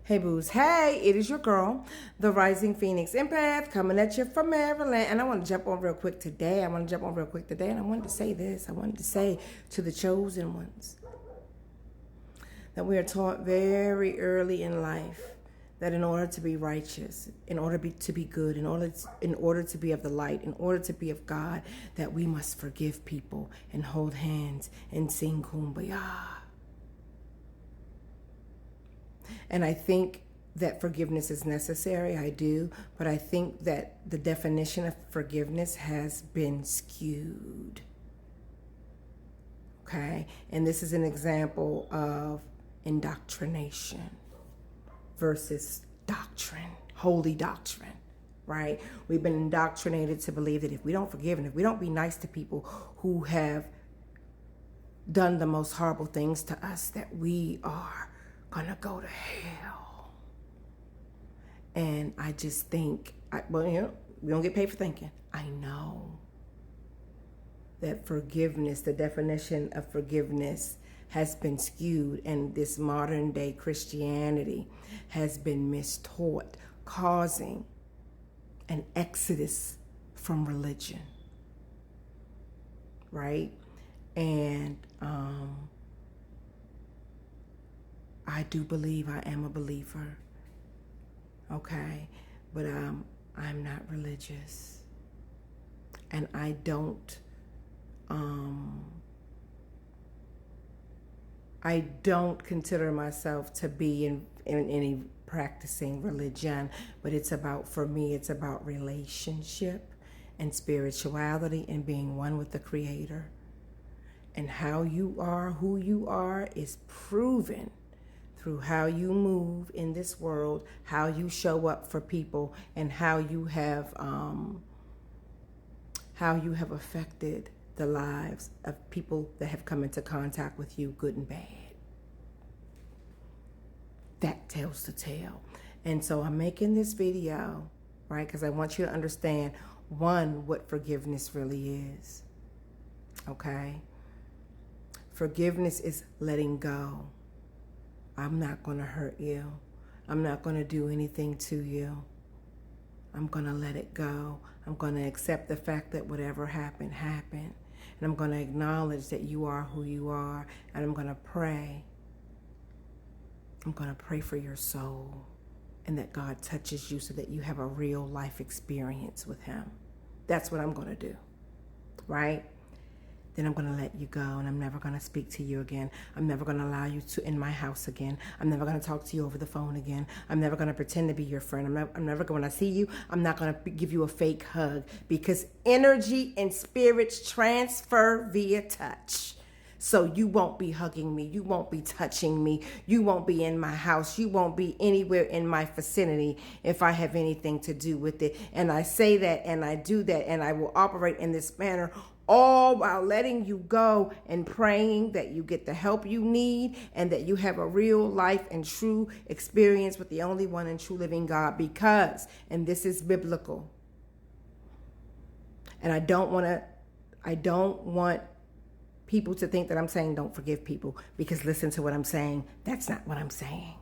Hey boos, hey, it is your girl, the Rising Phoenix Empath, coming at you from Maryland. And I want to jump on real quick today. And I wanted to say this. I wanted to say to the chosen ones that we are taught very early in life that in order to be righteous, in order to be good, in order to be of the light, in order to be of God, that we must forgive people and hold hands and sing kumbaya. And I think that forgiveness is necessary, I do, but I think that the definition of forgiveness has been skewed. Okay? And this is an example of indoctrination versus doctrine, holy doctrine, right? We've been indoctrinated to believe that if we don't forgive and if we don't be nice to people who have done the most horrible things to us, that we are gonna go to hell. And I just think, we don't get paid for thinking. I know that forgiveness, the definition of forgiveness, has been skewed, and this modern day Christianity has been mistaught, causing an exodus from religion, right? And I do believe I am a believer, okay? But I'm not religious. And I don't consider myself to be in any practicing religion, but for me, it's about relationship and spirituality and being one with the Creator. And how you are, who you are, is proven through how you move in this world, how you show up for people, and how you have affected the lives of people that have come into contact with you, good and bad. That tells the tale. And so I'm making this video, right, because I want you to understand, one, what forgiveness really is, okay? Forgiveness is letting go. I'm not going to hurt you. I'm not going to do anything to you. I'm going to let it go. I'm going to accept the fact that whatever happened, happened. And I'm going to acknowledge that you are who you are. And I'm going to pray. I'm going to pray for your soul. And that God touches you so that you have a real life experience with Him. That's what I'm going to do. Right? Then I'm going to let you go, and I'm never going to speak to you again. I'm never going to allow you to in my house again. I'm never going to talk to you over the phone again. I'm never going to pretend to be your friend. I'm never going to see you. I'm not going to give you a fake hug, because energy and spirits transfer via touch. So you won't be hugging me. You won't be touching me. You won't be in my house. You won't be anywhere in my vicinity if I have anything to do with it. And I say that and I do that, and I will operate in this manner, all while letting you go and praying that you get the help you need and that you have a real life and true experience with the only one and true living God. Because, and this is biblical, and I don't want people to think that I'm saying don't forgive people, because listen to what I'm saying. That's not what I'm saying.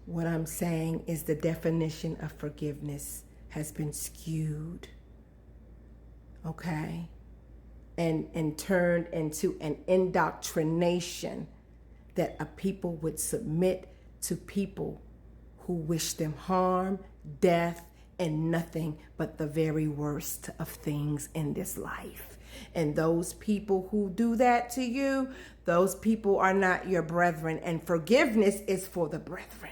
What I'm saying is the definition of forgiveness has been skewed, okay, and turned into an indoctrination that a people would submit to people who wish them harm, death, and nothing but the very worst of things in this life. And those people who do that to you, those people are not your brethren, and forgiveness is for the brethren.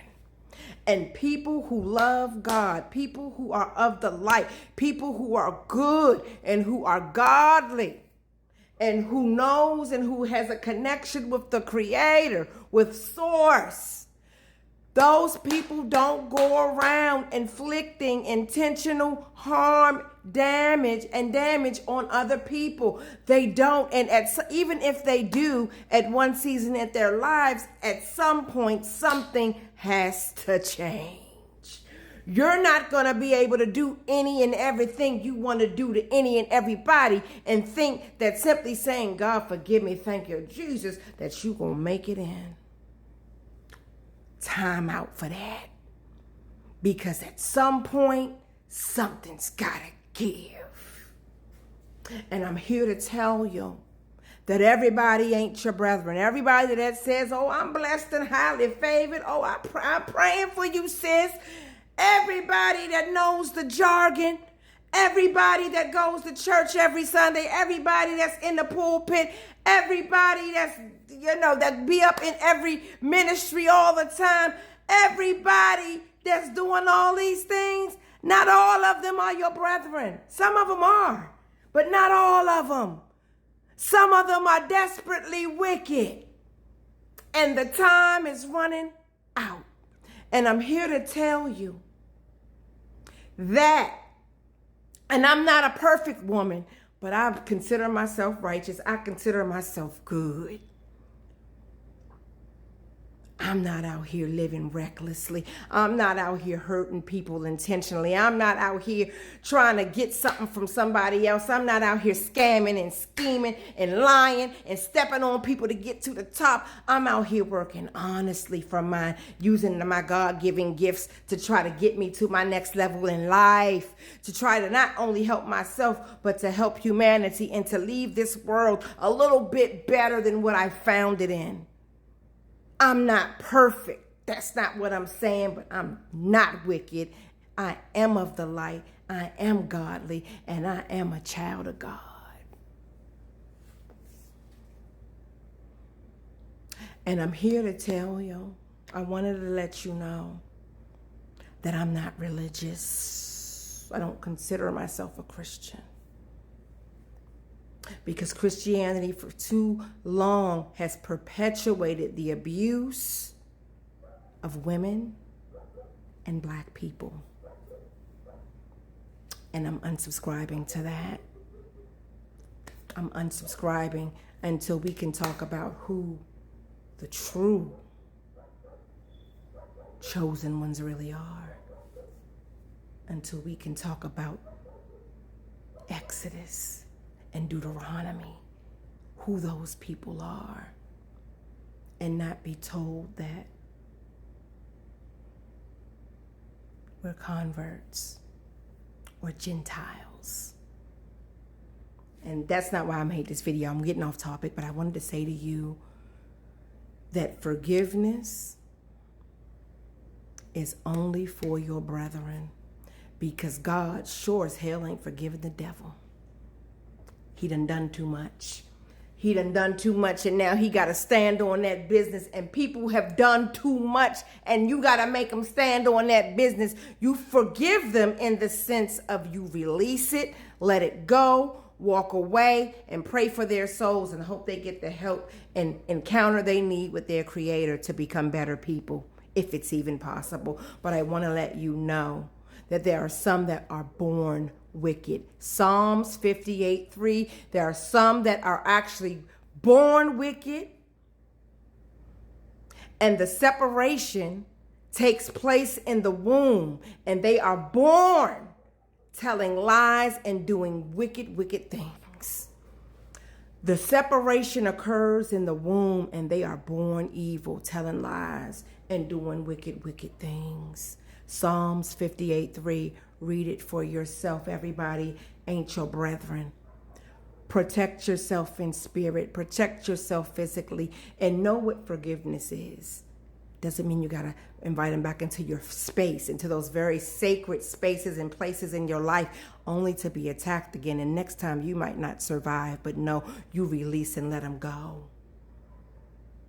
And people who love God, people who are of the light, people who are good and who are godly and who knows and who has a connection with the Creator, with Source. Those people don't go around inflicting intentional harm, damage on other people. They don't. And even if they do at one season in their lives, at some point, something has to change. You're not going to be able to do any and everything you want to do to any and everybody and think that simply saying, God, forgive me, thank you, Jesus, that you're going to make it in. time out for that. Because at some point, something's got to give. And I'm here to tell you that everybody ain't your brethren. Everybody that says, oh, I'm blessed and highly favored. Oh, I'm praying for you, sis. Everybody that knows the jargon. Everybody that goes to church every Sunday. Everybody that's in the pulpit. Everybody that's, that be up in every ministry all the time. Everybody that's doing all these things. Not all of them are your brethren. Some of them are, but not all of them. Some of them are desperately wicked. And the time is running out. And I'm here to tell you that, and I'm not a perfect woman, but I consider myself righteous. I consider myself good. I'm not out here living recklessly. I'm not out here hurting people intentionally. I'm not out here trying to get something from somebody else. I'm not out here scamming and scheming and lying and stepping on people to get to the top. I'm out here working honestly for mine, using my God-given gifts to try to get me to my next level in life, to try to not only help myself, but to help humanity and to leave this world a little bit better than what I found it in. I'm not perfect. That's not what I'm saying, but I'm not wicked. I am of the light. I am godly, and I am a child of God. And I'm here to tell you, I wanted to let you know that I'm not religious. I don't consider myself a Christian. Because Christianity for too long has perpetuated the abuse of women and black people. And I'm unsubscribing to that. I'm unsubscribing until we can talk about who the true chosen ones really are. Until we can talk about Exodus and Deuteronomy, who those people are, and not be told that we're converts or Gentiles. And that's not why I made this video. I'm getting off topic, but I wanted to say to you that forgiveness is only for your brethren, because God sure as hell ain't forgiving the devil. He done too much. He done too much, and now he got to stand on that business. And people have done too much, and you got to make them stand on that business. You forgive them in the sense of you release it, let it go, walk away, and pray for their souls and hope they get the help and encounter they need with their Creator to become better people, if it's even possible. But I want to let you know that there are some that are born wicked. Psalms 58:3. There are some that are actually born wicked, and the separation takes place in the womb, and they are born telling lies and doing wicked things. The separation occurs in the womb, and they are born evil, telling lies and doing wicked things. Psalms 58:3. Read it for yourself. Everybody ain't your brethren. Protect yourself in spirit. Protect yourself physically. And know what forgiveness is. Doesn't mean you got to invite them back into your space, into those very sacred spaces and places in your life, only to be attacked again. And next time you might not survive, but no, you release and let them go.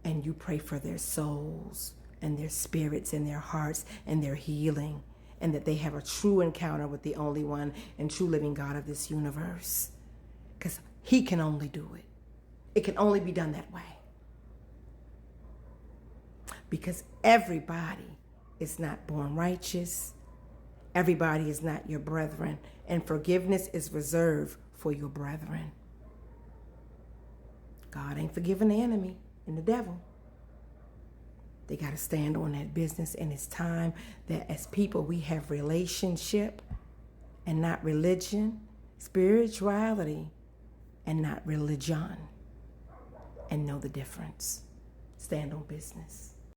And you pray for their souls and their spirits and their hearts and their healing, and that they have a true encounter with the only one and true living God of this universe. Because he can only do it. It can only be done that way. Because everybody is not born righteous. Everybody is not your brethren. And forgiveness is reserved for your brethren. God ain't forgiving the enemy and the devil. They got to stand on that business, and it's time that as people we have relationship and not religion, spirituality and not religion, and know the difference. Stand on business.